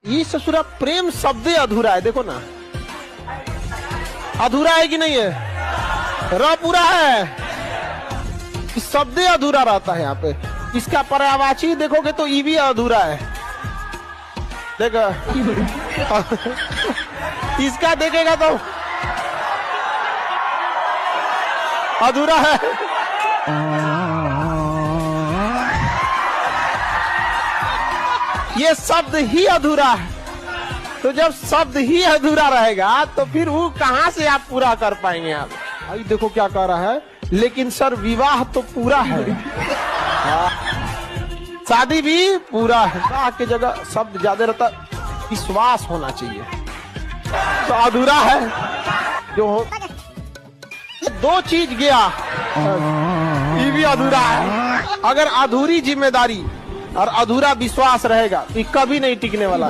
ये ससुरा प्रेम शब्द अधूरा है, देखो ना, अधूरा है कि नहीं है, र पूरा है, शब्द अधूरा रहता है यहाँ पे। इसका पर्यायवाची देखोगे तो ई भी अधूरा है, देखो इसका देखेगा तो अधूरा है। ये शब्द ही अधूरा है, तो जब शब्द ही अधूरा रहेगा तो फिर वो कहां से आप पूरा कर पाएंगे आप। भाई देखो क्या कह रहा है, लेकिन सर विवाह तो पूरा है, शादी भी पूरा है। विवाह की जगह शब्द ज्यादा रहता, विश्वास होना चाहिए, तो अधूरा है जो दो चीज गया, ये भी अधूरा है। अगर अधूरी जिम्मेदारी और अधूरा विश्वास रहेगा तो कभी नहीं टिकने वाला।